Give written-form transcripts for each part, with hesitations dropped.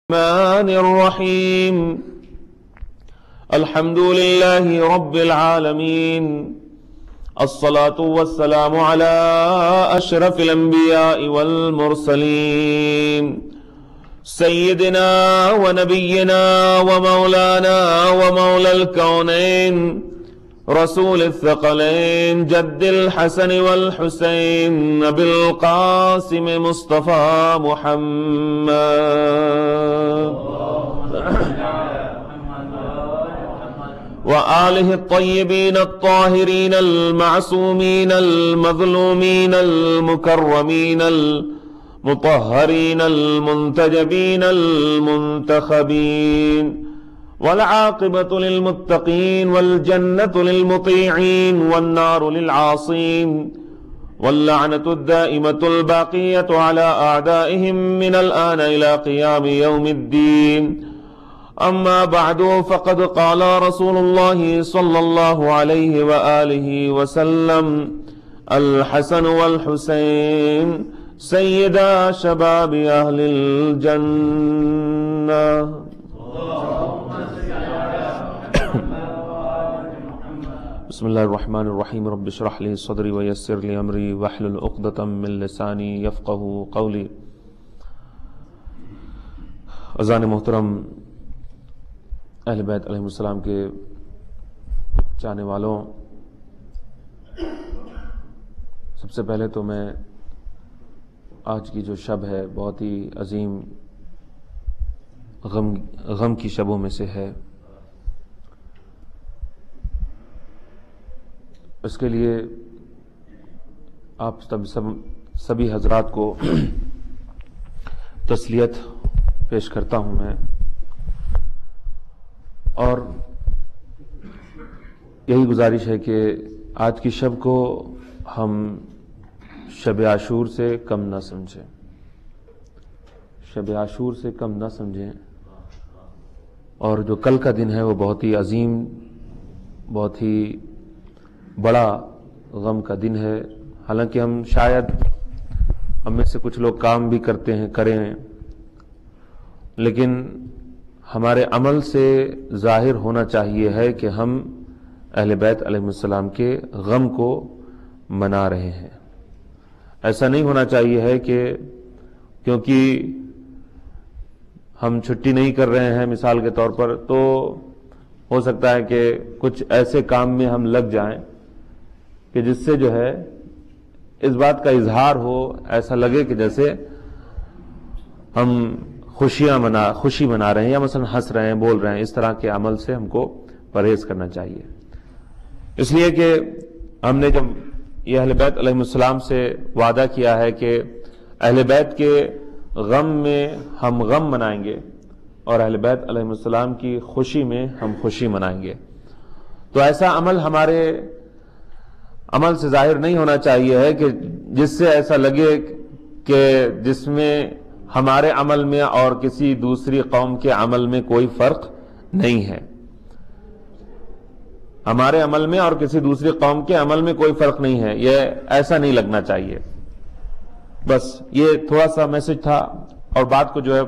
الرحمن الرحيم الحمد لله رب العالمين الصلاة والسلام على أشرف الأنبياء والمرسلين سيدنا ونبينا ومولانا ومولى الكونين رسول الثقلين جد الحسن والحسين أبي القاسم مصطفى محمد وآله الطيبين الطاهرين المعصومين المظلومين المكرمين المطهرين المنتجبين المنتخبين والعاقبة للمتقين والجنة للمطيعين والنار للعاصين واللعنة الدائمة الباقية على أعدائهم من الآن إلى قيام يوم الدين. أما بعد فقد قال رسول الله صلى الله عليه وآله وسلم: الحسن والحسين سيدا شباب أهل الجنة. بسم اللہ الرحمن الرحیم رب اشرح لی صدری ویسر لی امری واحلل عقدۃ من لسانی یفقہوا قولی. عزیزان محترم، اہل بیت علیہ السلام کے چاہنے والوں، سب سے پہلے تو میں آج کی جو شب ہے بہت ہی عظیم غم کی شبوں میں سے ہے. اس کے لیے آپ سبھی حضرات کو تسلیت پیش کرتا ہوں میں، اور یہی گزارش ہے کہ آج کی شب کو ہم شب عاشور سے کم نہ سمجھیں، شب عاشور سے کم نہ سمجھیں. اور جو کل کا دن ہے وہ بہت ہی عظیم، بہت ہی بڑا غم کا دن ہے. حالانکہ ہم شاید ہم میں سے کچھ لوگ کام بھی کریں، لیکن ہمارے عمل سے ظاہر ہونا چاہیے ہے کہ ہم اہل بیت علیہ السلام کے غم کو منا رہے ہیں. ایسا نہیں ہونا چاہیے ہے کہ کیونکہ ہم چھٹی نہیں کر رہے ہیں مثال کے طور پر، تو ہو سکتا ہے کہ کچھ ایسے کام میں ہم لگ جائیں کہ جس سے جو ہے اس بات کا اظہار ہو، ایسا لگے کہ جیسے ہم خوشی منا رہے ہیں یا مثلا ہنس رہے ہیں، بول رہے ہیں. اس طرح کے عمل سے ہم کو پرہیز کرنا چاہیے. اس لیے کہ ہم نے جب یہ اہل بیت علیہ السلام سے وعدہ کیا ہے کہ اہل بیت کے غم میں ہم غم منائیں گے اور اہل بیت علیہ السلام کی خوشی میں ہم خوشی منائیں گے، تو ایسا عمل ہمارے عمل سے ظاہر نہیں ہونا چاہیے ہے کہ جس سے ایسا لگے کہ جس میں ہمارے عمل میں اور کسی دوسری قوم کے عمل میں کوئی فرق نہیں ہے. ہمارے عمل میں اور کسی دوسری قوم کے عمل میں کوئی فرق نہیں ہے، یہ ایسا نہیں لگنا چاہیے. بس یہ تھوڑا سا میسج تھا، اور بات کو جو ہے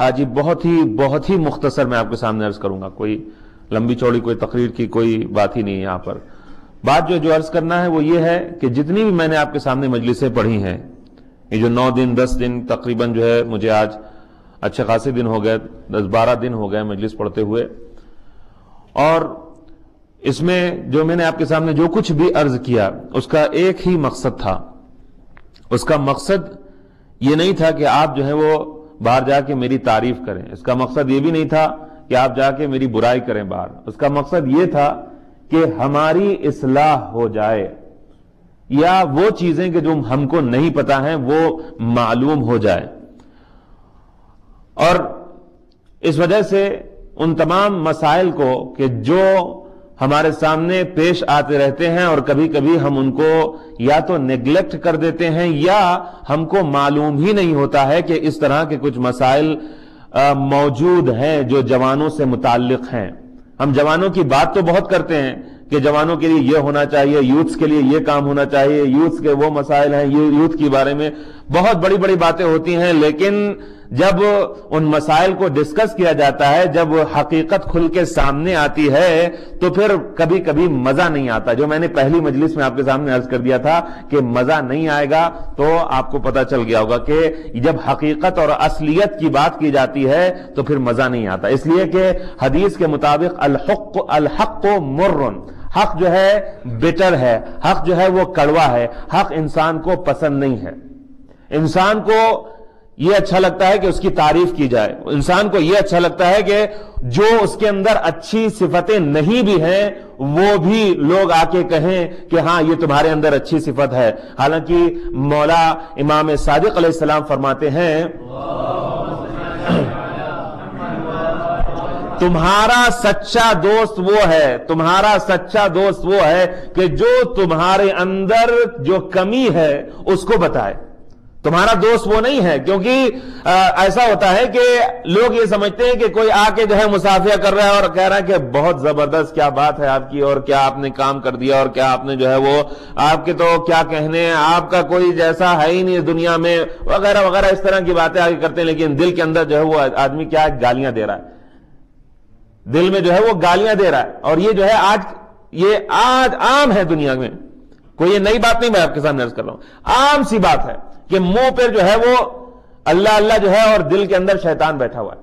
آج ہی بہت ہی مختصر میں آپ کے سامنے عرض کروں گا. کوئی لمبی چوڑی کوئی تقریر کی کوئی بات ہی نہیں ہے یہاں پر. بات جو عرض کرنا ہے وہ یہ ہے کہ جتنی بھی میں نے آپ کے سامنے مجلسیں پڑھی ہیں، یہ جو 9 دن 10 دن تقریباً جو ہے، مجھے آج اچھے خاصے دن ہو گئے، 10-12 دن ہو گئے مجلس پڑھتے ہوئے، اور اس میں جو میں نے آپ کے سامنے جو کچھ بھی عرض کیا اس کا ایک ہی مقصد تھا. اس کا مقصد یہ نہیں تھا کہ آپ جو ہے وہ باہر جا کے میری تعریف کریں. اس کا مقصد یہ بھی نہیں تھا کہ آپ جا کے میری برائی کریں باہر. اس کا مقصد یہ تھا کہ ہماری اصلاح ہو جائے، یا وہ چیزیں کہ جو ہم کو نہیں پتا ہیں وہ معلوم ہو جائے. اور اس وجہ سے ان تمام مسائل کو کہ جو ہمارے سامنے پیش آتے رہتے ہیں اور کبھی کبھی ہم ان کو یا تو نیگلیکٹ کر دیتے ہیں یا ہم کو معلوم ہی نہیں ہوتا ہے کہ اس طرح کے کچھ مسائل موجود ہیں جو جوانوں سے متعلق ہیں. ہم جوانوں کی بات تو بہت کرتے ہیں کہ جوانوں کے لیے یہ ہونا چاہیے، یوتھس کے لیے یہ کام ہونا چاہیے، یوتھس کے وہ مسائل ہیں، یوتھ کے بارے میں بہت بڑی بڑی باتیں ہوتی ہیں، لیکن جب ان مسائل کو ڈسکس کیا جاتا ہے، جب حقیقت کھل کے سامنے آتی ہے تو پھر کبھی کبھی مزہ نہیں آتا. جو میں نے پہلی مجلس میں آپ کے سامنے عرض کر دیا تھا کہ مزہ نہیں آئے گا، تو آپ کو پتا چل گیا ہوگا کہ جب حقیقت اور اصلیت کی بات کی جاتی ہے تو پھر مزہ نہیں آتا. اس لیے کہ حدیث کے مطابق الحق مر، حق جو ہے بٹر ہے، حق جو ہے وہ کڑوا ہے، حق انسان کو پسند نہیں ہے. انسان کو یہ اچھا لگتا ہے کہ اس کی تعریف کی جائے، انسان کو یہ اچھا لگتا ہے کہ جو اس کے اندر اچھی صفتیں نہیں بھی ہیں وہ بھی لوگ آ کے کہیں کہ ہاں یہ تمہارے اندر اچھی صفت ہے. حالانکہ مولا امام صادق علیہ السلام فرماتے ہیں تمہارا سچا دوست وہ ہے، تمہارا سچا دوست وہ ہے کہ جو تمہارے اندر جو کمی ہے اس کو بتائے. تمہارا دوست وہ نہیں ہے، کیونکہ ایسا ہوتا ہے کہ لوگ یہ سمجھتے ہیں کہ کوئی آ کے جو ہے مسافیہ کر رہا ہے اور کہہ رہا ہے کہ بہت زبردست کیا بات ہے آپ کی، اور کیا آپ نے کام کر دیا، اور کیا آپ نے جو ہے وہ آپ کے تو کیا کہنے، آپ کا کوئی جیسا ہے ہی نہیں دنیا میں، وغیرہ وغیرہ اس طرح کی باتیں آگے کرتے ہیں. لیکن دل کے اندر جو ہے وہ آدمی کیا گالیاں دے رہا ہے، دل میں جو ہے وہ گالیاں دے رہا ہے. اور یہ جو ہے آج عام ہے دنیا میں، کوئی یہ نئی بات نہیں میں آپ کے سامنے عرض کر رہا ہوں، عام سی بات ہے کہ منہ پہ جو ہے وہ اللہ اللہ جو ہے اور دل کے اندر شیطان بیٹھا ہوا ہے.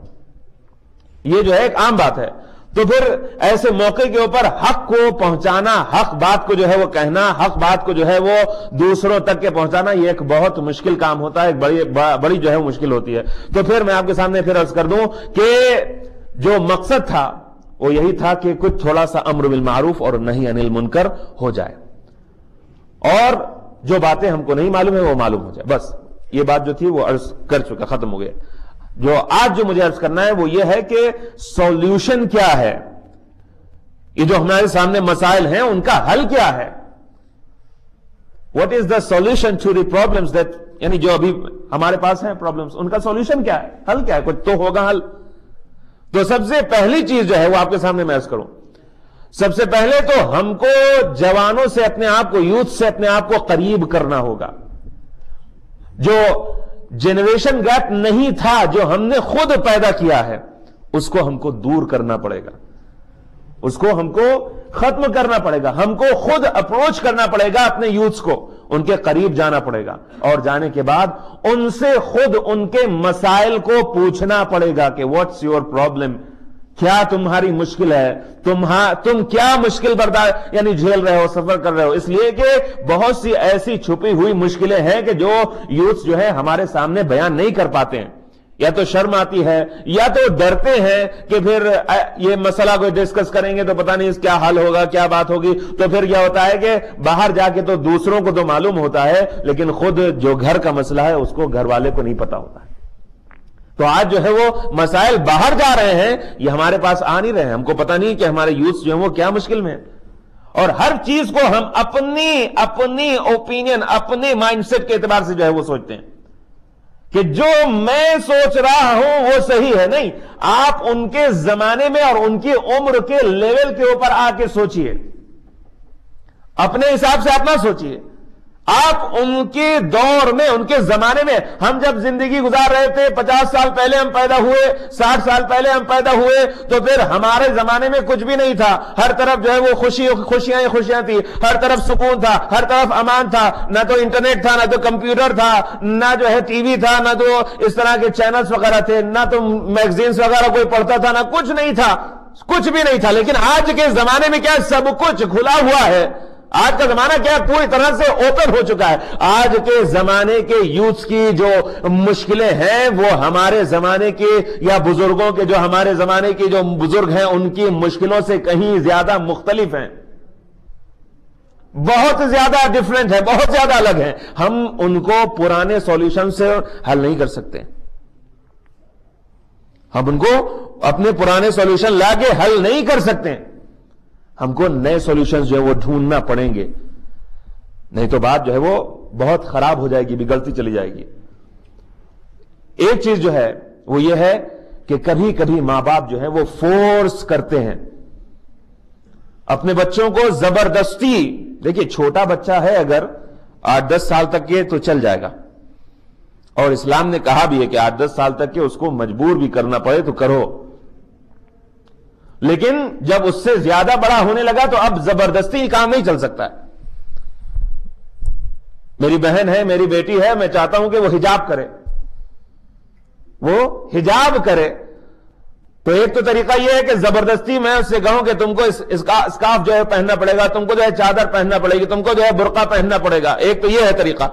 یہ جو ہے ایک عام بات ہے. تو پھر ایسے موقع کے اوپر حق کو پہنچانا، حق بات کو جو ہے وہ کہنا، حق بات کو جو ہے وہ دوسروں تک کے پہنچانا، یہ ایک بہت مشکل کام ہوتا ہے، ایک بڑی جو ہے مشکل ہوتی ہے. تو پھر میں آپ کے سامنے پھر عرض کر دوں کہ جو مقصد تھا وہ یہی تھا کہ کچھ تھوڑا سا امر بالمعروف اور نہی عن المنکر ہو جائے، اور جو باتیں ہم کو نہیں معلوم ہے وہ معلوم ہو جائے. بس یہ بات جو تھی وہ عرض کر چکا، ختم ہو گیا. جو آج جو مجھے عرض کرنا ہے وہ یہ ہے کہ سولوشن کیا ہے، یہ جو ہمارے سامنے مسائل ہیں ان کا حل کیا ہے. What is the solution to the problems that, یعنی جو ابھی ہمارے پاس ہیں پرابلمس، ان کا سولوشن کیا ہے، حل کیا ہے، کچھ تو ہوگا حل. تو سب سے پہلی چیز جو ہے وہ آپ کے سامنے میں عرض کروں، سب سے پہلے تو ہم کو جوانوں سے اپنے آپ کو، یوتھ سے اپنے آپ کو قریب کرنا ہوگا. جو جنریشن گیپ نہیں تھا جو ہم نے خود پیدا کیا ہے اس کو ہم کو دور کرنا پڑے گا، اس کو ہم کو ختم کرنا پڑے گا. ہم کو خود اپروچ کرنا پڑے گا اپنے یوتھس کو، ان کے قریب جانا پڑے گا، اور جانے کے بعد ان سے خود ان کے مسائل کو پوچھنا پڑے گا کہ واٹس یور پرابلم، کیا تمہاری مشکل ہے، تم کیا مشکل برداشت یعنی جھیل رہے ہو، سفر کر رہے ہو. اس لیے کہ بہت سی ایسی چھپی ہوئی مشکلیں ہیں کہ جو یوتھ جو ہے ہمارے سامنے بیان نہیں کر پاتے ہیں، یا تو شرم آتی ہے یا تو ڈرتے ہیں کہ پھر یہ مسئلہ کوئی ڈسکس کریں گے تو پتہ نہیں اس کیا حل ہوگا، کیا بات ہوگی. تو پھر کیا ہوتا ہے کہ باہر جا کے تو دوسروں کو تو معلوم ہوتا ہے لیکن خود جو گھر کا مسئلہ ہے اس کو گھر والے کو نہیں پتا ہوتا ہے. تو آج جو ہے وہ مسائل باہر جا رہے ہیں، یہ ہمارے پاس آ نہیں رہے ہیں. ہم کو پتہ نہیں کہ ہمارے یوتھ جو ہیں وہ کیا مشکل میں ہیں، اور ہر چیز کو ہم اپنی اوپینین، اپنے مائنڈ سیٹ کے اعتبار سے جو ہے وہ سوچتے ہیں کہ جو میں سوچ رہا ہوں وہ صحیح ہے. نہیں، آپ ان کے زمانے میں اور ان کی عمر کے لیول کے اوپر آ کے سوچئے، اپنے حساب سے اپنا سوچئے. آپ ان کے دور میں، ان کے زمانے میں، ہم جب زندگی گزار رہے تھے 50 سال پہلے ہم پیدا ہوئے، 60 سال پہلے ہم پیدا ہوئے، تو پھر ہمارے زمانے میں کچھ بھی نہیں تھا. ہر طرف جو ہے وہ خوشیاں تھی، ہر طرف سکون تھا، ہر طرف امان تھا. نہ تو انٹرنیٹ تھا، نہ تو کمپیوٹر تھا، نہ جو ہے ٹی وی تھا، نہ تو اس طرح کے چینلز وغیرہ تھے، نہ تو میگزینز وغیرہ کوئی پڑھتا تھا، نہ کچھ نہیں تھا، کچھ بھی نہیں تھا. لیکن آج کے زمانے میں کیا سب کچھ کھلا ہوا ہے. آج کا زمانہ کیا پوری طرح سے اوپن ہو چکا ہے. آج کے زمانے کے یوتھ کی جو مشکلیں ہیں وہ ہمارے زمانے کے یا بزرگوں کے، جو ہمارے زمانے کے جو بزرگ ہیں ان کی مشکلوں سے کہیں زیادہ مختلف ہیں، بہت زیادہ ڈیفرنٹ ہے، بہت زیادہ الگ ہیں. ہم ان کو پرانے سولوشن سے حل نہیں کر سکتے. ہم ان کو اپنے پرانے سولوشن لا کے حل نہیں کر سکتے. ہم کو نئے سولوشنز جو ہے وہ ڈھونڈنا پڑیں گے، نہیں تو بات جو ہے وہ بہت خراب ہو جائے گی، بگڑتی چلی جائے گی. ایک چیز جو ہے وہ یہ ہے کہ کبھی کبھی ماں باپ جو ہے وہ فورس کرتے ہیں اپنے بچوں کو اور اسلام نے کہا بھی ہے کہ 8-10 سال تک کہ اس کو مجبور بھی کرنا پڑے تو کرو، لیکن جب اس سے زیادہ بڑا ہونے لگا تو اب زبردستی کام نہیں چل سکتا ہے۔ میری بہن ہے، میری بیٹی ہے، میں چاہتا ہوں کہ وہ حجاب کرے، وہ حجاب کرے، تو ایک تو طریقہ یہ ہے کہ زبردستی میں اس سے کہوں کہ تم کو اسکارف جو ہے پہننا پڑے گا، تم کو جو ہے چادر پہننا پڑے گی، تم کو جو ہے برقع پہننا پڑے گا، ایک تو یہ ہے طریقہ،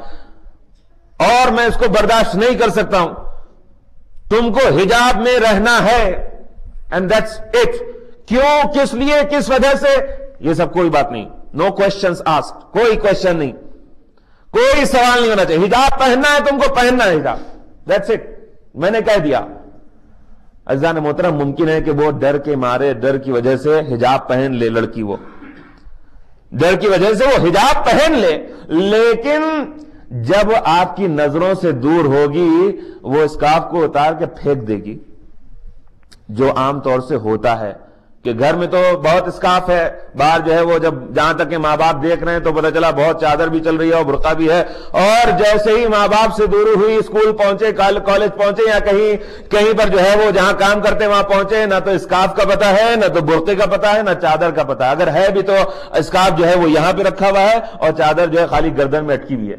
اور میں اس کو برداشت نہیں کر سکتا ہوں، تم کو حجاب میں رہنا ہے، اینڈ دیٹس اٹ۔ کیوں، کس لیے، کس وجہ سے، یہ سب کوئی بات نہیں، نو کوشچنز آسکڈ، کوئی کوشچن نہیں، کوئی سوال نہیں ہونا چاہیے۔ حجاب پہننا ہے، تم کو پہننا ہے حجاب، دیٹس اٹ، میں نے کہہ دیا۔ عزیزان محترم، ممکن ہے کہ وہ ڈر کے مارے، ڈر کی وجہ سے حجاب پہن لے لڑکی، وہ ڈر کی وجہ سے وہ حجاب پہن لے، لیکن جب آپ کی نظروں سے دور ہوگی وہ اسکارف کو اتار کے پھینک دے گی، جو عام طور سے ہوتا ہے کہ گھر میں تو بہت اسکارف ہے، باہر جو ہے وہ جب جہاں تک کہ ماں باپ دیکھ رہے ہیں تو پتہ چلا بہت چادر بھی چل رہی ہے اور برقع بھی ہے، اور جیسے ہی ماں باپ سے دور ہوئی، اسکول پہنچے، کالج پہنچے، یا کہیں پر جو ہے وہ جہاں کام کرتے وہاں پہنچے، نہ تو اسکارف کا پتہ ہے، نہ تو برقعے کا پتہ ہے، نہ چادر کا پتہ ہے، اگر ہے بھی تو اسکارف جو ہے وہ یہاں پہ رکھا ہوا ہے اور چادر جو ہے خالی گردن میں اٹکی ہوئی ہے۔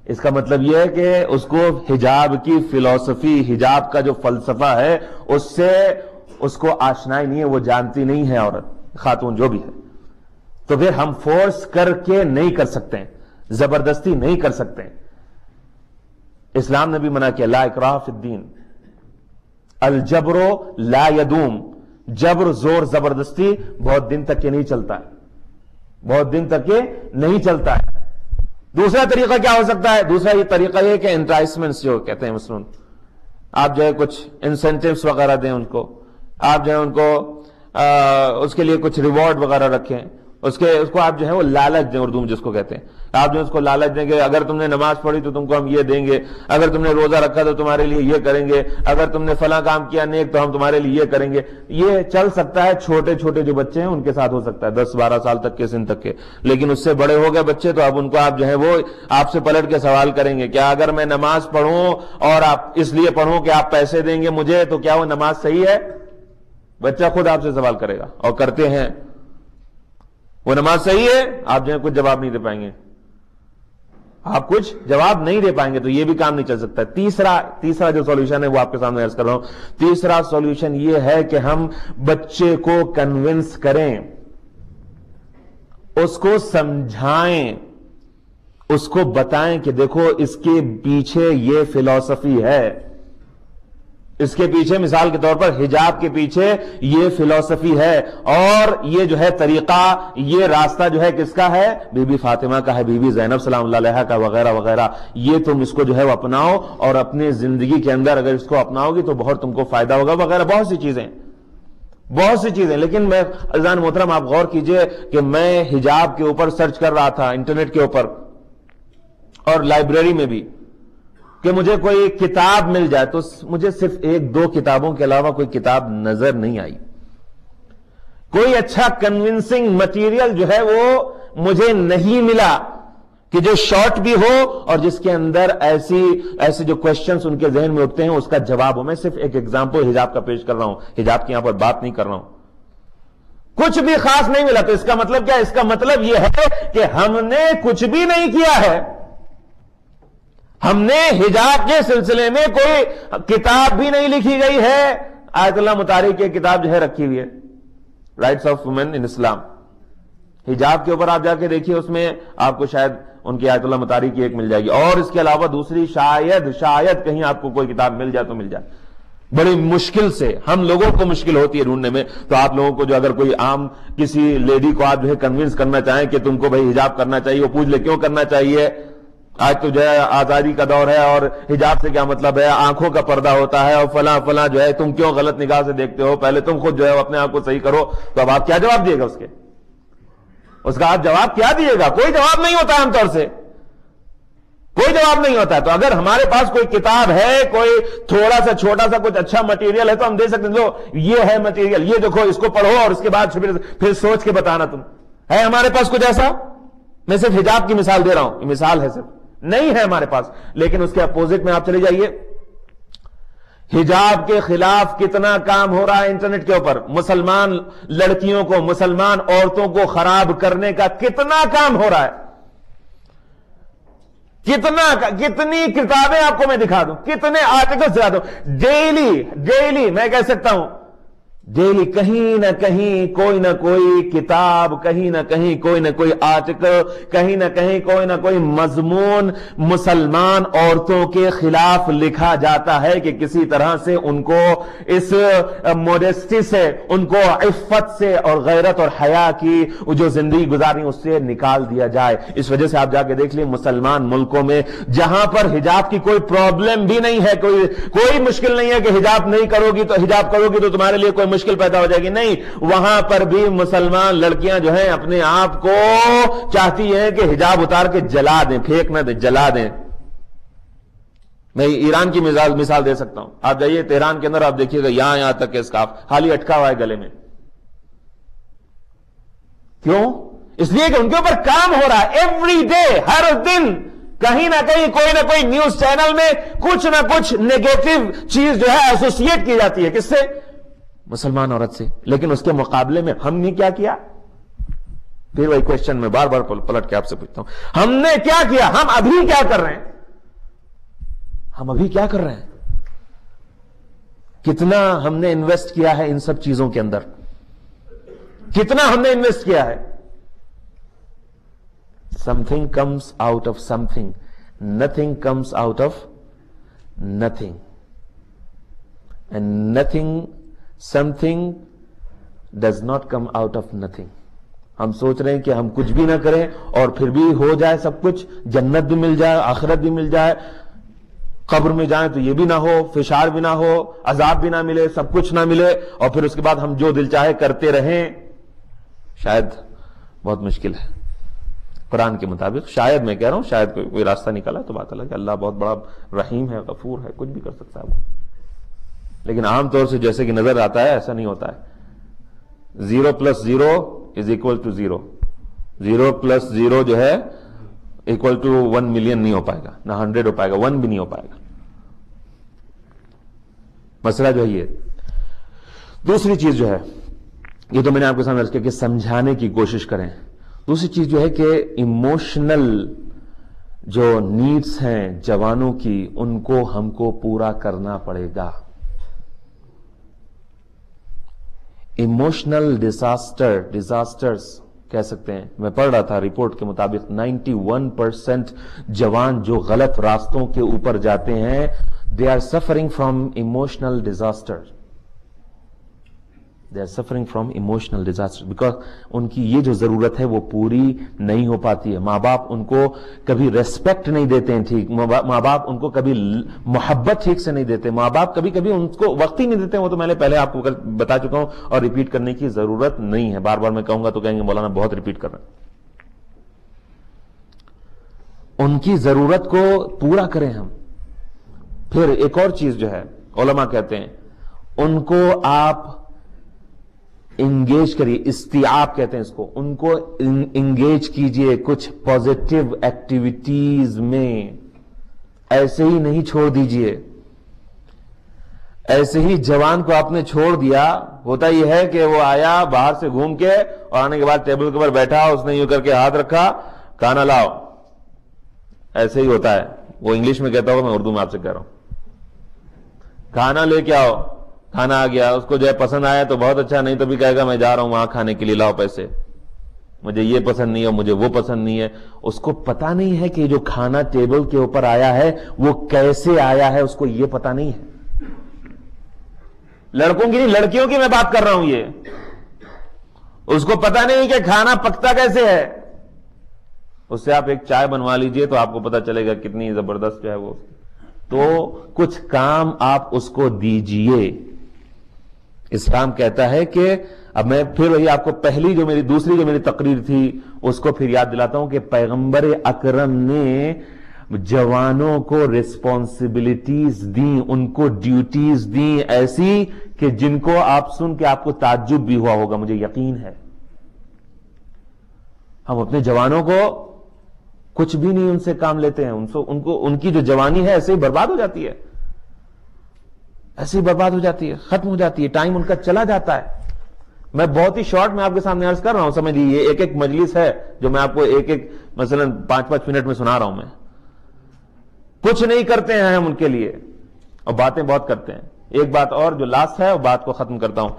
اس کا مطلب یہ ہے کہ اس کو حجاب کی فلسفی، حجاب کا جو فلسفہ ہے اس سے اس کو آشنائی نہیں ہے، وہ جانتی نہیں ہے عورت، خاتون جو بھی ہے۔ تو پھر ہم فورس کر کے نہیں کر سکتے ہیں، زبردستی نہیں کر سکتے ہیں۔ اسلام نے بھی منع کیا، لا اکراہ فی الدین، الجبر لا یدوم، جبر، زور، زبردستی بہت دن تک یہ نہیں چلتا ہے، بہت دن تک یہ نہیں چلتا ہے۔ دوسرا طریقہ کیا ہو سکتا ہے؟ دوسرا یہ طریقہ یہ کہ انٹرائسمنٹس جو کہتے ہیں مثلاً، آپ جو ہے کچھ انسینٹیوز وغیرہ دیں ان کو، آپ جو ہے ان کو اس کے لیے کچھ ریوارڈ وغیرہ رکھیں، اس کو آپ جو ہے وہ لالچ دیں، اردو میں جس کو کہتے ہیں، آپ جو اس کو لالچ دیں گے، اگر تم نے نماز پڑھی تو تم کو ہم یہ دیں گے، اگر تم نے روزہ رکھا تو تمہارے لیے یہ کریں گے، اگر تم نے فلاں کام کیا نیک تو ہم تمہارے لیے یہ کریں گے۔ یہ چل سکتا ہے، چھوٹے چھوٹے جو بچے ہیں ان کے ساتھ ہو سکتا ہے، 10-12 سال تک کے سن تک کے، لیکن اس سے بڑے ہو گئے بچے تو اب ان کو آپ جو ہے وہ آپ سے پلٹ کے سوال کریں گے، کیا اگر میں نماز پڑھوں اور آپ اس لیے پڑھوں کہ آپ پیسے دیں گے مجھے تو کیا وہ نماز صحیح ہے؟ بچہ خود آپ سے سوال کرے گا، اور کرتے ہیں، وہ نماز صحیح ہے؟ آپ جو ہے کچھ جواب نہیں دے پائیں گے، آپ کچھ جواب نہیں دے پائیں گے، تو یہ بھی کام نہیں چل سکتا۔ تیسرا جو سولوشن ہے وہ آپ کے سامنے عرض کر رہا ہوں۔ تیسرا سولوشن یہ ہے کہ ہم بچے کو کنونس کریں، اس کو سمجھائیں، اس کو بتائیں کہ دیکھو اس کے پیچھے یہ فلسفی ہے، اس کے پیچھے مثال کے طور پر حجاب کے پیچھے یہ فلسفی ہے، اور یہ جو ہے طریقہ، یہ راستہ جو ہے کس کا ہے؟ بی بی فاطمہ کا ہے، بی بی زینب سلام اللہ علیہا کا، وغیرہ وغیرہ۔ یہ تم اس کو جو ہے وہ اپناؤ، اور اپنے زندگی کے اندر اگر اس کو اپناؤ گی تو بہت تم کو فائدہ ہوگا، وغیرہ بہت سی چیزیں۔ لیکن میں عزیزان محترم آپ غور کیجئے کہ میں حجاب کے اوپر سرچ کر رہا تھا انٹرنیٹ کے اوپر اور لائبریری میں بھی، کہ مجھے کوئی کتاب مل جائے، تو مجھے صرف 1-2 کتابوں کے علاوہ کوئی کتاب نظر نہیں آئی، کوئی اچھا کنونسنگ مٹیریل جو ہے وہ مجھے نہیں ملا کہ جو شارٹ بھی ہو اور جس کے اندر ایسے جو کوشچنز ان کے ذہن میں اٹھتے ہیں اس کا جواب ہو۔ میں صرف ایک ایگزامپل حجاب کا پیش کر رہا ہوں، حجاب کی یہاں پر بات نہیں کر رہا ہوں، کچھ بھی خاص نہیں ملا۔ تو اس کا مطلب کیا ہے؟ اس کا مطلب یہ ہے کہ ہم نے کچھ بھی نہیں کیا ہے، ہم نے حجاب کے سلسلے میں کوئی کتاب بھی نہیں لکھی گئی ہے۔ آیت اللہ مطہری کی کتاب جو ہے رکھی ہوئی ہے، رائٹس آف وومن ان اسلام، حجاب کے اوپر آپ جا کے دیکھیے، اس میں آپ کو شاید ان کی آیت اللہ مطہری کی ایک مل جائے گی، اور اس کے علاوہ دوسری شاید کہیں آپ کو کوئی کتاب مل جائے تو مل جائے، بڑی مشکل سے، ہم لوگوں کو مشکل ہوتی ہے ڈھونڈنے میں۔ تو آپ لوگوں کو جو اگر کوئی عام کسی لیڈی کو آپ جو ہے کنونس کرنا چاہیں کہ تم کو بھائی حجاب کرنا چاہیے، وہ پوچھ لے کیوں کرنا چاہیے، آج تو جو ہے آزادی کا دور ہے اور حجاب سے کیا مطلب ہے، آنکھوں کا پردہ ہوتا ہے اور فلاں جو ہے، تم کیوں غلط نگاہ سے دیکھتے ہو، پہلے تم خود جو ہے اپنے آپ کو صحیح کرو۔ تو اب آپ کیا جواب دیے گا اس کا آپ جواب کیا دیے گا؟ کوئی جواب نہیں ہوتا عام طور سے، کوئی جواب نہیں ہوتا ہے۔ تو اگر ہمارے پاس کوئی کتاب ہے، کوئی تھوڑا سا چھوٹا سا کچھ اچھا مٹیریل ہے تو ہم دے سکتے ہیں، یہ ہے مٹیریل، یہ دیکھو، اس کو پڑھو اور اس کے بعد پھر سوچ کے بتانا۔ تم ہے ہمارے پاس کچھ ایسا؟ میں صرف حجاب کی مثال دے رہا ہوں، یہ مثال ہے صرف، نہیں ہے ہمارے پاس. لیکن اس کے اپوزٹ میں آپ چلے جائیے, حجاب کے خلاف کتنا کام ہو رہا ہے انٹرنیٹ کے اوپر, مسلمان لڑکیوں کو, مسلمان عورتوں کو خراب کرنے کا کتنا کام ہو رہا ہے, کتنی کتابیں آپ کو میں دکھا دوں, کتنے آرٹیکلز دکھا دوں, ڈیلی میں کہہ سکتا ہوں, ڈیلی کہیں نہ کہیں کوئی نہ کوئی کتاب, کہیں نہ کہیں کوئی نہ کوئی آرٹیکل, کہیں نہ کہیں کوئی نہ کوئی مضمون مسلمان عورتوں کے خلاف لکھا جاتا ہے کہ کسی طرح سے ان کو اس موڈیسٹی سے, ان کو عفت سے اور غیرت اور حیا کی جو زندگی گزاری اس سے نکال دیا جائے. اس وجہ سے آپ جا کے دیکھ لیں مسلمان ملکوں میں جہاں پر حجاب کی کوئی پرابلم بھی نہیں ہے, کوئی مشکل نہیں ہے کہ حجاب نہیں کرو گی تو, حجاب کرو گی تو تمہارے لیے کوئی مشکل پیدا ہو جائے گی, نہیں, وہاں پر بھی مسلمان لڑکیاں جو ہیں اپنے آپ کو چاہتی ہیں کہ حجاب اتار کے جلا دیں, پھینک نہ دیں, جلا دیں. میں ایران کی مثال دے سکتا ہوں. آپ جائیے تہران کے اندر, آپ دیکھیے گا یہاں تک کہ اسکارف خالی اٹکا ہوا ہے گلے میں. کیوں؟ اس لیے کہ ان کے اوپر کام ہو رہا ہے ایوری ڈے, ہر دن کہیں نہ کہیں کوئی نہ کوئی نیوز چینل میں کچھ نہ کچھ نیگیٹو چیز جو ہے ایسوسیٹ کی جاتی ہے. کس سے؟ مسلمان عورت سے. لیکن اس کے مقابلے میں ہم نے کیا کیا؟ پھر وہی کوشچن میں بار بار پلٹ کے آپ سے پوچھتا ہوں, ہم نے کیا کیا؟ ہم ابھی کیا کر رہے ہیں؟ ہم ابھی کیا کر رہے ہیں؟ کتنا ہم نے انویسٹ کیا ہے ان سب چیزوں کے اندر, کتنا ہم نے انویسٹ کیا ہے؟ Something comes out of something, nothing comes out of nothing, and something does not come out of nothing. ہم سوچ رہے ہیں کہ ہم کچھ بھی نہ کریں اور پھر بھی ہو جائے سب کچھ, جنت بھی مل جائے, آخرت بھی مل جائے, قبر میں جائیں تو یہ بھی نہ ہو, فشار بھی نہ ہو, عذاب بھی نہ ملے, سب کچھ نہ ملے, اور پھر اس کے بعد ہم جو دل چاہے کرتے رہیں. شاید بہت مشکل ہے. قرآن کے مطابق شاید, میں کہہ رہا ہوں شاید کوئی راستہ نکلا تو بات الگ ہے, اللہ بہت بڑا رحیم ہے, غفور ہے, کچھ بھی کر سکتا ہے وہ. لیکن عام طور سے جیسے کہ نظر آتا ہے ایسا نہیں ہوتا ہے. 0 + 0 = 0. 0 + 0 جو ہے = 1 ملین نہیں ہو پائے گا, نہ 100 ہو پائے گا, 1 بھی نہیں ہو پائے گا. مسئلہ جو ہے یہ. دوسری چیز جو ہے, یہ تو میں نے آپ کے سامنے عرض کیا کہ سمجھانے کی کوشش کریں. دوسری چیز جو ہے کہ ایموشنل جو نیڈز ہیں جوانوں کی, ان کو ہم کو پورا کرنا پڑے گا. ایموشنل ڈیزاسٹرز کہہ سکتے ہیں. میں پڑھ رہا تھا رپورٹ کے مطابق 91% جوان جو غلط راستوں کے اوپر جاتے ہیں, they are suffering from emotional disaster. They are suffering from emotional disaster because ان کی یہ جو ضرورت ہے وہ پوری نہیں ہو پاتی ہے. ماں باپ ان کو کبھی ریسپیکٹ نہیں دیتے ہیں ٹھیک, ماں باپ ان کو کبھی محبت ٹھیک سے نہیں دیتے, ماں باپ کبھی ان کو وقت ہی نہیں دیتے. وہ تو میں نے پہلے آپ کو بتا چکا ہوں اور ریپیٹ کرنے کی ضرورت نہیں ہے. بار بار میں کہوں گا تو کہیں گے مولانا بہت ریپیٹ کر رہے ہیں. ان کی ضرورت کو پورا کریں ہم. پھر ایک اور چیز جو ہے, علماء کہتے ہیں ان کو آپ انگیج کریے, استیعاب کہتے ہیں اس کو, ان کو انگیج کیجئے کچھ پازیٹیو ایکٹیویٹیز میں. ایسے ہی نہیں چھوڑ دیجئے. ایسے ہی جوان کو آپ نے چھوڑ دیا, ہوتا یہ ہے کہ وہ آیا باہر سے گھوم کے اور آنے کے بعد ٹیبل کے اوپر بیٹھا, اس نے یوں کر کے ہاتھ رکھا, کھانا لاؤ. ایسے ہی ہوتا ہے. وہ انگلش میں کہتا ہوگا, میں اردو میں آپ سے کہہ رہا ہوں. کھانا لے کے آؤ, کھانا آ گیا, اس کو جو ہے پسند آیا تو بہت اچھا, نہیں تو بھی کہے گا میں جا رہا ہوں وہاں کھانے کے لیے, لاؤ پیسے, مجھے یہ پسند نہیں ہے, مجھے وہ پسند نہیں ہے. اس کو پتا نہیں ہے کہ جو کھانا ٹیبل کے اوپر آیا ہے وہ کیسے آیا ہے, اس کو یہ پتا نہیں ہے. لڑکوں کی نہیں, لڑکیوں کی میں بات کر رہا ہوں. یہ اس کو پتا نہیں کہ کھانا پکتا کیسے ہے. اس سے آپ ایک چائے بنوا لیجئے تو آپ کو پتا چلے گا کتنی زبردست جو ہے وہ. تو کچھ کام آپ اس کو دیجئے. اسلام کہتا ہے کہ, اب میں پھر وہی آپ کو دوسری جو میری تقریر تھی اس کو پھر یاد دلاتا ہوں کہ پیغمبر اکرم نے جوانوں کو ریسپانسبلٹیز دیں, ان کو ڈیوٹیز دیں ایسی کہ جن کو آپ سن کے آپ کو تعجب بھی ہوا ہوگا, مجھے یقین ہے. ہم اپنے جوانوں کو کچھ بھی نہیں ان سے کام لیتے ہیں. ان کی جو جوانی ہے ایسے ہی برباد ہو جاتی ہے, ایسے ہی برباد ہو جاتی ہے, ختم ہو جاتی ہے, ٹائم ان کا چلا جاتا ہے. میں بہت ہی شارٹ میں آپ کے سامنے عرض کر رہا ہوں, سمجھ لیجیے ایک ایک مجلس ہے جو میں آپ کو ایک ایک مثلا 5-5 منٹ میں سنا رہا ہوں. میں کچھ نہیں کرتے ہیں ہم ان کے لیے, اور باتیں بہت کرتے ہیں. ایک بات اور جو لاسٹ ہے, وہ بات کو ختم کرتا ہوں,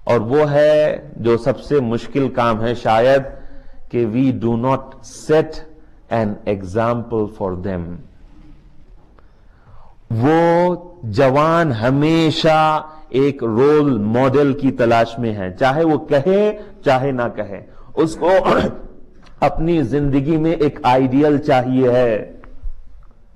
اور وہ ہے جو سب سے مشکل کام ہے شاید, کہ we do not set an example for them. وہ جوان ہمیشہ ایک رول ماڈل کی تلاش میں ہے, چاہے وہ کہے چاہے نہ کہے. اس کو اپنی زندگی میں ایک آئیڈیل چاہیے ہے,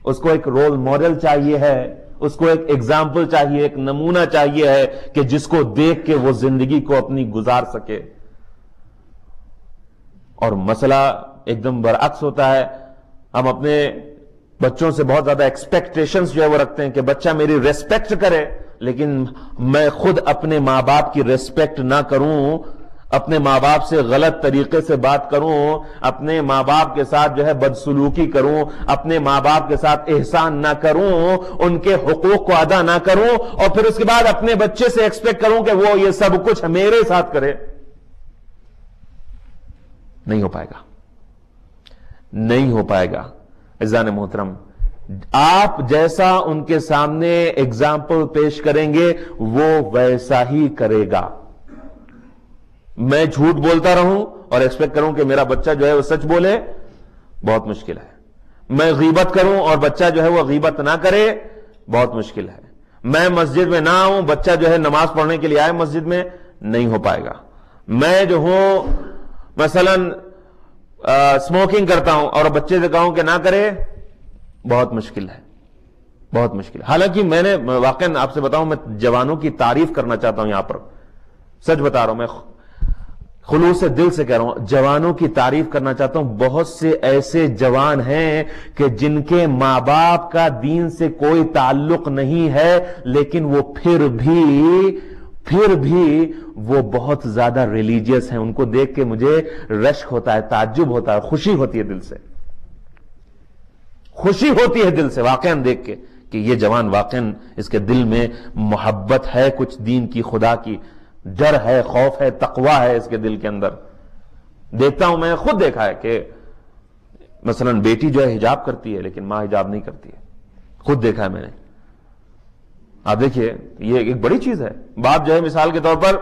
اس کو ایک رول ماڈل چاہیے ہے, اس کو ایک ایگزامپل چاہیے, ایک نمونہ چاہیے ہے کہ جس کو دیکھ کے وہ زندگی کو اپنی گزار سکے. اور مسئلہ ایک دم برعکس ہوتا ہے. ہم اپنے بچوں سے بہت زیادہ ایکسپیکٹیشنز جو ہے وہ رکھتے ہیں کہ بچہ میری ریسپیکٹ کرے, لیکن میں خود اپنے ماں باپ کی ریسپیکٹ نہ کروں, اپنے ماں باپ سے غلط طریقے سے بات کروں, اپنے ماں باپ کے ساتھ جو ہے بدسلوکی کروں, اپنے ماں باپ کے ساتھ احسان نہ کروں, ان کے حقوق کو ادا نہ کروں, اور پھر اس کے بعد اپنے بچے سے ایکسپیکٹ کروں کہ وہ یہ سب کچھ میرے ساتھ کرے. نہیں ہو پائے گا, نہیں ہو پائے گا. عزیزان محترم, آپ جیسا ان کے سامنے ایگزامپل پیش کریں گے وہ ویسا ہی کرے گا. میں جھوٹ بولتا رہوں اور ایکسپیکٹ کروں کہ میرا بچہ جو ہے وہ سچ بولے, بہت مشکل ہے. میں غیبت کروں اور بچہ جو ہے وہ غیبت نہ کرے, بہت مشکل ہے. میں مسجد میں نہ آؤں, بچہ جو ہے نماز پڑھنے کے لیے آئے مسجد میں, نہیں ہو پائے گا. میں جو ہوں مثلا اسموکنگ کرتا ہوں اور بچے سے کہوں کہ نہ کرے, بہت مشکل ہے, بہت مشکل ہے. حالانکہ میں نے واقعا آپ سے بتاؤں, میں جوانوں کی تعریف کرنا چاہتا ہوں یہاں پر, سچ بتا رہا ہوں, میں خلوص سے دل سے کہہ رہا ہوں, جوانوں کی تعریف کرنا چاہتا ہوں. بہت سے ایسے جوان ہیں کہ جن کے ماں باپ کا دین سے کوئی تعلق نہیں ہے, لیکن وہ پھر بھی وہ بہت زیادہ ریلیجیس ہیں. ان کو دیکھ کے مجھے رشک ہوتا ہے, تعجب ہوتا ہے, خوشی ہوتی ہے دل سے, خوشی ہوتی ہے دل سے واقعاً دیکھ کے کہ یہ جوان واقعاً اس کے دل میں محبت ہے کچھ دین کی, خدا کی, ڈر ہے, خوف ہے, تقوی ہے اس کے دل کے اندر. دیکھتا ہوں, میں نے خود دیکھا ہے کہ مثلا بیٹی جو ہے حجاب کرتی ہے لیکن ماں حجاب نہیں کرتی ہے, خود دیکھا ہے میں نے. آپ دیکھیے یہ ایک بڑی چیز ہے. باپ جو ہے مثال کے طور پر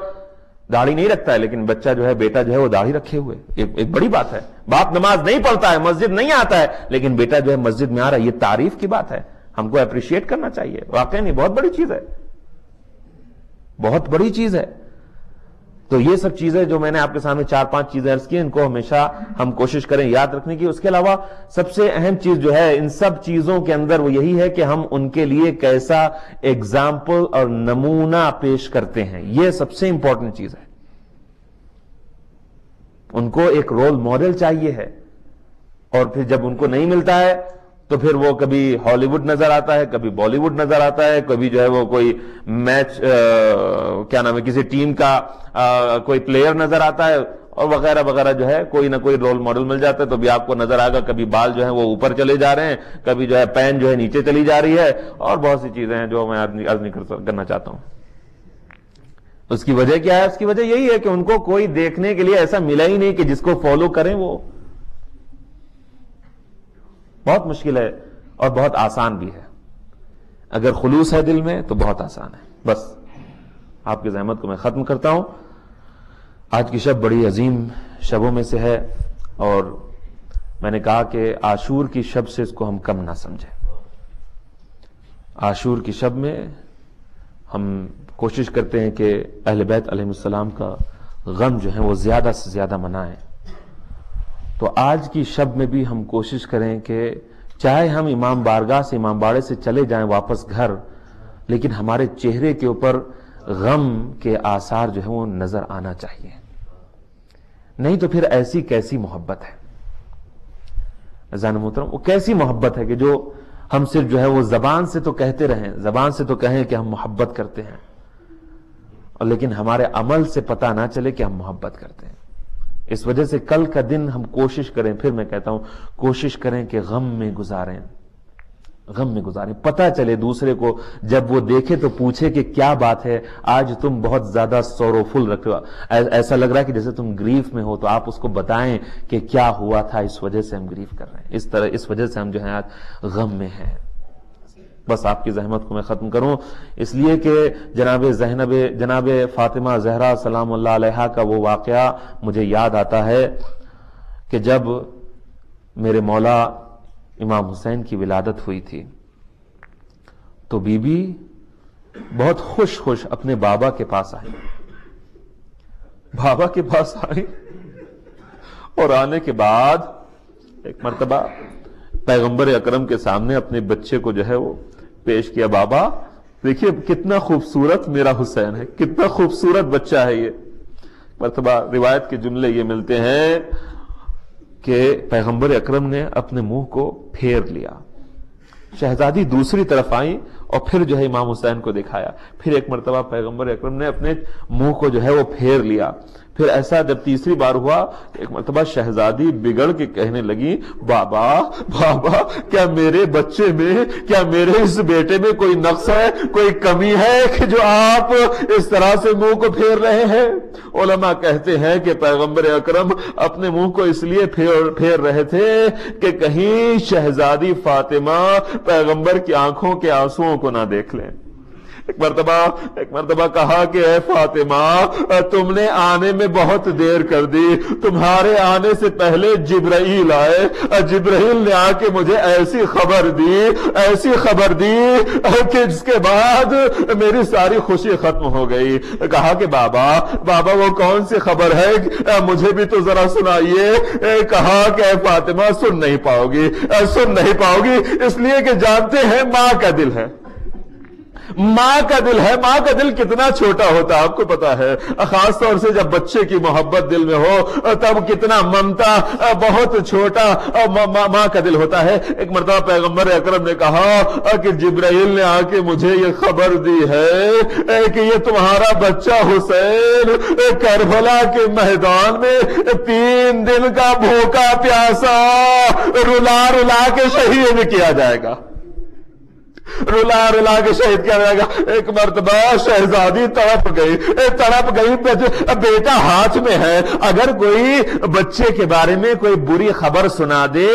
داڑھی نہیں رکھتا ہے, لیکن بچہ جو ہے, بیٹا جو ہے وہ داڑھی رکھے ہوئے, ایک بڑی بات ہے. باپ نماز نہیں پڑھتا ہے, مسجد نہیں آتا ہے, لیکن بیٹا جو ہے مسجد میں آ رہا ہے, یہ تعریف کی بات ہے, ہم کو اپریشیٹ کرنا چاہیے. واقعی نہیں, بہت بڑی چیز ہے, بہت بڑی چیز ہے. تو یہ سب چیزیں جو میں نے آپ کے سامنے 4-5 چیزیں عرض کی, ان کو ہمیشہ ہم کوشش کریں یاد رکھنے کی. اس کے علاوہ سب سے اہم چیز جو ہے ان سب چیزوں کے اندر وہ یہی ہے کہ ہم ان کے لیے کیسا ایگزامپل اور نمونہ پیش کرتے ہیں. یہ سب سے امپورٹنٹ چیز ہے. ان کو ایک رول ماڈل چاہیے ہے, اور پھر جب ان کو نہیں ملتا ہے تو پھر وہ کبھی ہالی ووڈ نظر آتا ہے, کبھی بالی ووڈ نظر آتا ہے, کبھی جو ہے وہ کوئی میچ کیا نام ہے کسی ٹیم کا کوئی پلیئر نظر آتا ہے, اور وغیرہ وغیرہ جو ہے کوئی نہ کوئی رول ماڈل مل جاتا ہے. تو بھی آپ کو نظر آئے گا کبھی بال جو ہے وہ اوپر چلے جا رہے ہیں, کبھی جو ہے پین جو ہے نیچے چلی جا رہی ہے, اور بہت سی چیزیں ہیں جو میں عرض نہیں کرنا چاہتا ہوں. اس کی وجہ کیا ہے؟ اس کی وجہ یہی ہے کہ ان کو کوئی دیکھنے کے لیے ایسا ملا ہی نہیں کہ جس کو فالو کریں. وہ بہت مشکل ہے اور بہت آسان بھی ہے. اگر خلوص ہے دل میں تو بہت آسان ہے. بس آپ کی زحمت کو میں ختم کرتا ہوں. آج کی شب بڑی عظیم شبوں میں سے ہے, اور میں نے کہا کہ عاشور کی شب سے اس کو ہم کم نہ سمجھیں. عاشور کی شب میں ہم کوشش کرتے ہیں کہ اہل بیت علیہ السلام کا غم جو ہے وہ زیادہ سے زیادہ منائیں. تو آج کی شب میں بھی ہم کوشش کریں کہ چاہے ہم امام بارگاہ سے, امام باڑے سے چلے جائیں واپس گھر, لیکن ہمارے چہرے کے اوپر غم کے آثار جو ہے وہ نظر آنا چاہیے. نہیں تو پھر ایسی کیسی محبت ہے عزیزان محترم, وہ کیسی محبت ہے کہ جو ہم صرف جو ہے وہ زبان سے تو کہتے رہیں, زبان سے تو کہیں کہ ہم محبت کرتے ہیں, اور لیکن ہمارے عمل سے پتہ نہ چلے کہ ہم محبت کرتے ہیں. اس وجہ سے کل کا دن ہم کوشش کریں، پھر میں کہتا ہوں کوشش کریں کہ غم میں گزاریں، غم میں گزاریں، پتہ چلے دوسرے کو، جب وہ دیکھے تو پوچھے کہ کیا بات ہے، آج تم بہت زیادہ سوروفل رکھ رہے ہو، ایسا لگ رہا ہے کہ جیسے تم گریف میں ہو، تو آپ اس کو بتائیں کہ کیا ہوا تھا، اس وجہ سے ہم گریف کر رہے ہیں، اس وجہ سے ہم جو ہے آج غم میں ہیں۔ بس آپ کی زحمت کو میں ختم کروں، اس لیے کہ جناب فاطمہ زہرا سلام اللہ علیہا کا وہ واقعہ مجھے یاد آتا ہے کہ جب میرے مولا امام حسین کی ولادت ہوئی تھی تو بی بی بہت خوش اپنے بابا کے پاس آئی اور آنے کے بعد ایک مرتبہ پیغمبر اکرم کے سامنے اپنے بچے کو جو ہے وہ پیش کیا، بابا دیکھیے کتنا خوبصورت میرا حسین ہے، کتنا خوبصورت بچہ ہے یہ۔ مرتبہ روایت کے جملے یہ ملتے ہیں کہ پیغمبر اکرم نے اپنے منہ کو پھیر لیا، شہزادی دوسری طرف آئی اور پھر جو ہے امام حسین کو دکھایا، پھر ایک مرتبہ پیغمبر اکرم نے اپنے منہ کو جو ہے وہ پھیر لیا، پھر ایسا جب تیسری بار ہوا ایک مرتبہ شہزادی بگڑ کے کہنے لگی، بابا بابا کیا میرے بچے میں، کیا میرے اس بیٹے میں کوئی نقص ہے، کوئی کمی ہے کہ جو آپ اس طرح سے منہ کو پھیر رہے ہیں؟ علماء کہتے ہیں کہ پیغمبر اکرم اپنے منہ کو اس لیے پھیر رہے تھے کہ کہیں شہزادی فاطمہ پیغمبر کی آنکھوں کے آنسوؤں کو نہ دیکھ لیں۔ ایک مرتبہ کہا کہ اے فاطمہ تم نے آنے میں بہت دیر کر دی، تمہارے آنے سے پہلے جبرائیل آئے، جبرائیل نے آ کے مجھے ایسی خبر دی کہ جس کے بعد میری ساری خوشی ختم ہو گئی۔ کہا کہ بابا وہ کون سی خبر ہے، مجھے بھی تو ذرا سنائیے۔ کہا کہ اے فاطمہ سن نہیں پاؤ گی اس لیے کہ جانتے ہیں ماں کا دل ہے، ماں کا دل کتنا چھوٹا ہوتا ہے آپ کو پتا ہے، خاص طور سے جب بچے کی محبت دل میں ہو تب کتنا ممتا، بہت چھوٹا ماں کا دل ہوتا ہے۔ ایک مرتبہ پیغمبر اکرم نے کہا کہ جبرائیل نے آ کے مجھے یہ خبر دی ہے کہ یہ تمہارا بچہ حسین کربلا کے میدان میں 3 دن کا بھوکا پیاسا رلا کے شہید کیا جائے گا، رلا کے شہید کیا جائے گا۔ ایک مرتبہ شہزادی تڑپ گئی، بیٹا ہاتھ میں ہے، اگر کوئی بچے کے بارے میں کوئی بری خبر سنا دے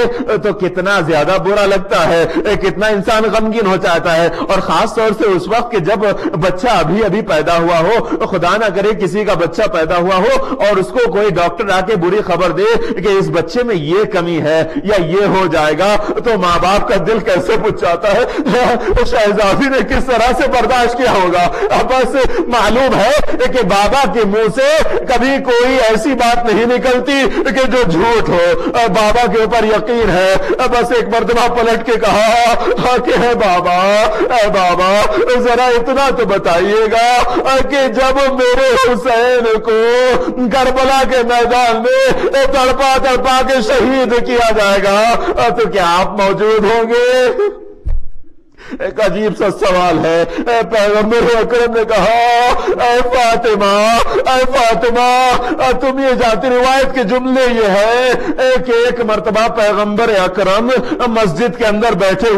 تو کتنا زیادہ برا لگتا ہے، کتنا انسان غمگین ہو جاتا ہے، اور خاص طور سے اس وقت کہ جب بچہ ابھی پیدا ہوا ہو، خدا نہ کرے کسی کا بچہ پیدا ہوا ہو اور اس کو کوئی ڈاکٹر آ کے بری خبر دے کہ اس بچے میں یہ کمی ہے یا یہ ہو جائے گا، تو ماں باپ کا دل کیسے پچ جاتا ہے۔ شہزادی نے کس طرح سے برداشت کیا ہوگا؟ بس معلوم ہے کہ بابا کے منہ سے کبھی کوئی ایسی بات نہیں نکلتی کہ جو جھوٹ ہو، بابا کے اوپر یقین ہے۔ بس ایک مرتبہ پلٹ کے کہا کہ اے بابا ذرا اتنا تو بتائیے گا کہ جب میرے حسین کو کربلا کے میدان میں تڑپا کے شہید کیا جائے گا تو کیا آپ موجود ہوں گے؟ ایک عجیب سا سوال ہے۔ پیغمبر اکرم نے کہا اے فاطمہ تم یہ جانتی، روایت کے جملے یہ ہے کہ ایک مرتبہ پیغمبر اکرم مسجد کے اندر بیٹھے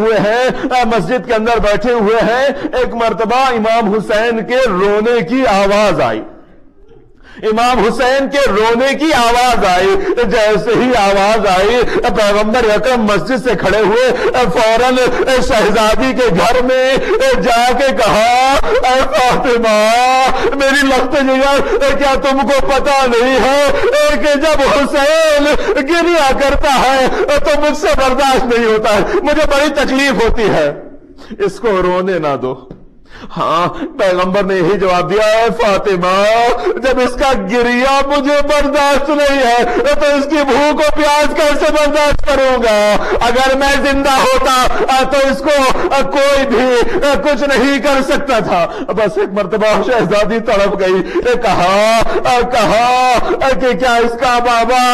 ہوئے ہیں، ایک مرتبہ امام حسین کے رونے کی آواز آئی، جیسے ہی آواز آئی پیغمبر اکرم مسجد سے کھڑے ہوئے، فوراً شہزادی کے گھر میں جا کے کہا اے فاطمہ میری لخت جگر کیا تم کو پتا نہیں ہے کہ جب حسین گریا کرتا ہے تو مجھ سے برداشت نہیں ہوتا ہے، مجھے بڑی تکلیف ہوتی ہے، اس کو رونے نہ دو۔ ہاں پیغمبر نے یہی جواب دیا اے فاطمہ جب اس کا گریا مجھے برداشت نہیں ہے تو اس کی بھوک و پیاس کیسے برداشت کروں گا؟ اگر میں زندہ ہوتا تو اس کو کوئی بھی کچھ نہیں کر سکتا تھا۔ بس ایک مرتبہ شہزادی تڑپ گئی، کہا کہ کیا اس کا بابا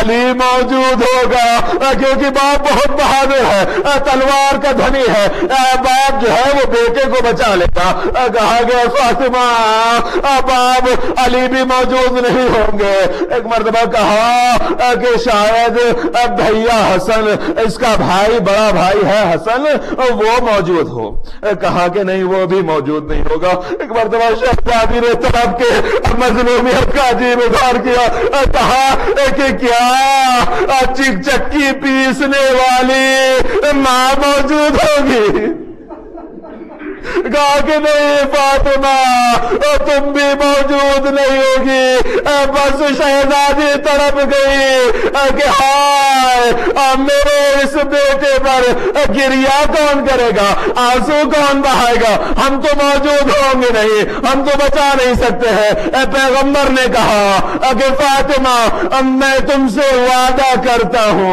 علی موجود ہوگا؟ کیونکہ باپ بہت بہادر ہے، تلوار کا دھنی ہے، باپ جو ہے وہ بیٹے کو بچا لیتا کہا گیا فاطمہ اب آپ علی بھی موجود نہیں ہوں گے. ایک مرتبہ کہا کہ شاید بھیا حسن اس کا بھائی بڑا بھائی ہے حسن وہ موجود ہو. کہا کہ نہیں وہ بھی موجود نہیں ہوگا. ایک مرتبہ شہزادی نے طلب کے مظلومیت کا عجیب اظہار کیا. کہا کہ کیا چکی پیسنے والی ماں موجود ہوگی؟ کہا کہ نہیں فاطمہ تم بھی موجود نہیں ہوگی. بس شہزادی تڑپ گئی کہ ہائے میرے اس بیٹے پر گریا کون کرے گا, آنسو کون بہائے گا, ہم تو موجود ہوں گے نہیں, ہم تو بچا نہیں سکتے ہیں. پیغمبر نے کہا کہ فاطمہ میں تم سے وعدہ کرتا ہوں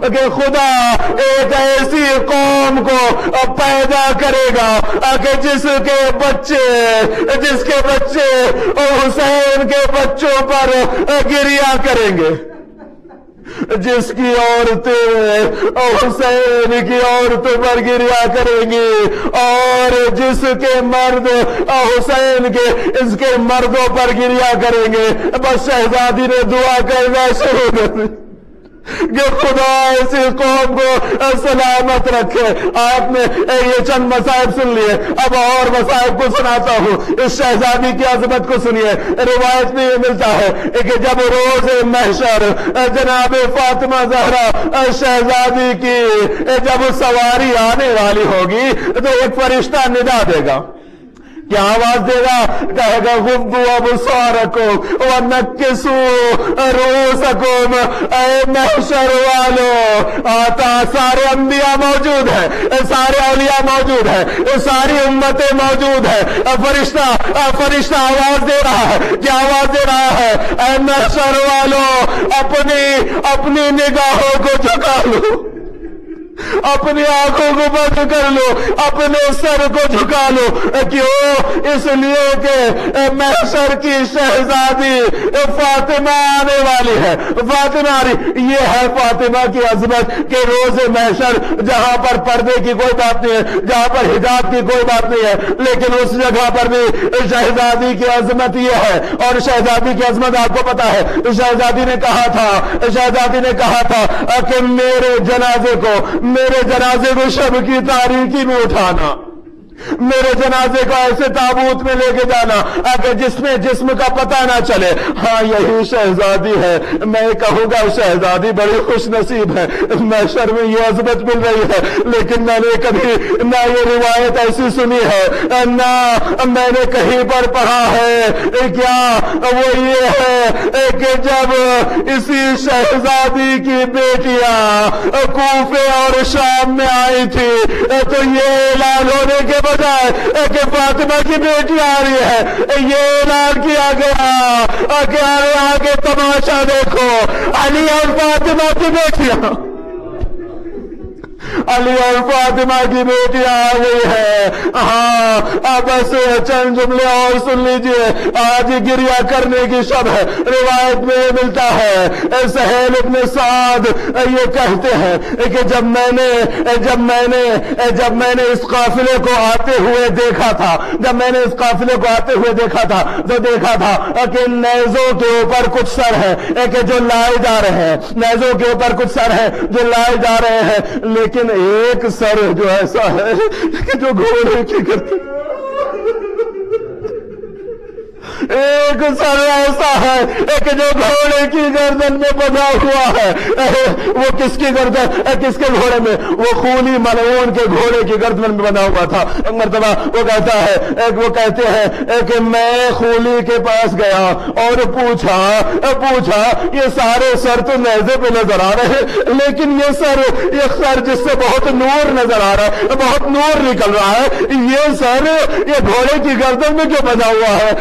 کہ خدا ایک ایسی قوم کو پیدا کرے گا کہ جس کے بچے حسین کے بچوں پر گریا کریں گے, جس کی عورتیں حسین کی عورتوں پر گریا کریں گی, اور جس کے مرد حسین کے اس کے مردوں پر گریا کریں گے. بس شہزادی نے دعا کرنا شروع کر دی کہ خدا ایسی قوم کو سلامت رکھے. آپ نے یہ چند مصائب سن لیے, اب اور مصائب کو سناتا ہوں. اس شہزادی کی عظمت کو سنیے. روایت میں یہ ملتا ہے کہ جب روز محشر جناب فاطمہ زہرا شہزادی کی جب سواری آنے والی ہوگی تو ایک فرشتہ ندا دے گا. کیا آواز دے گا؟ کہے گا غضوا ابصارکم ونکسوا رؤوسکم. اے محشر والو, آتا سارے انبیاء موجود ہیں, سارے اولیاء موجود ہیں, ساری امتیں موجود ہیں. فرشتہ آواز دے رہا ہے. کیا آواز دے رہا ہے؟ اے محشر والو اپنی نگاہوں کو جھکا لو, اپنی آنکھوں کو بند کر لو, اپنے سر کو جھکا لو. کیوں؟ اس لیے کہ محشر کی شہزادی فاطمہ آنے والی ہے. فاطمہ آ رہی. یہ ہے فاطمہ کی عظمت کہ روز محشر جہاں پر پردے کی کوئی بات نہیں ہے, جہاں پر حجاب کی کوئی بات نہیں ہے, لیکن اس جگہ پر بھی شہزادی کی عظمت یہ ہے. اور شہزادی کی عظمت آپ کو پتا ہے, شہزادی نے کہا تھا کہ میرے جنازے کو شب کی تاریکی میں اٹھانا, میرے جنازے کو ایسے تابوت میں لے کے جانا کہ جس میں جسم کا پتہ نہ چلے. ہاں یہی شہزادی ہے. میں کہوں گا شہزادی بڑی خوش نصیب ہے, محشر میں یہ عظمت مل رہی ہے. لیکن میں نے کبھی نہ یہ روایت ایسی سنی ہے, نہ میں نے کہیں پر پڑھا ہے. کیا وہ یہ ہے کہ جب اسی شہزادی کی بیٹیاں کوفے اور شام میں آئی تھی تو یہ اعلان ہونے کے بجائے کہ فاطمہ کی بیٹی آ رہی ہے, یہ اعلان کیا گیا کہ آگے تماشا دیکھو, علی اور فاطمہ کی بیٹیاں, علی اور فاطمہ کی بیٹی آ گئی ہے. ہاں بس چند جملے اور سن لیجئے. آج گریا کرنے کی شب ہے. روایت میں یہ ملتا ہے سہیل ابن سعد یہ کہتے ہیں کہ جب میں نے اس قافلے کو آتے ہوئے دیکھا تھا تو دیکھا تھا کہ نیزوں کے اوپر کچھ سر ہے کہ جو لائے جا رہے ہیں, نیزوں کے اوپر کچھ سر ہے جو لائے جا رہے ہیں, لیکن ایک سر جو ایسا ہے کہ جو گھوڑے کی کرتے, ایک سر ایسا ہے کہ جو گھوڑے کی گردن میں بندھا ہوا ہے. وہ کس کی گردن, کس کے گھوڑے میں؟ وہ خونی ملعون کے گھوڑے کی گردن میں بندھا ہوا تھا. ایک مرتبہ وہ کہتے ہیں کہ میں خونی کے پاس گیا اور پوچھا یہ سارے سر تو نیزے پہ نظر آ رہے ہیں, لیکن یہ سر جس سے بہت نور نظر آ رہا ہے, بہت نور نکل رہا ہے, یہ سر یہ گھوڑے کی گردن میں کیوں بندھا ہوا ہے؟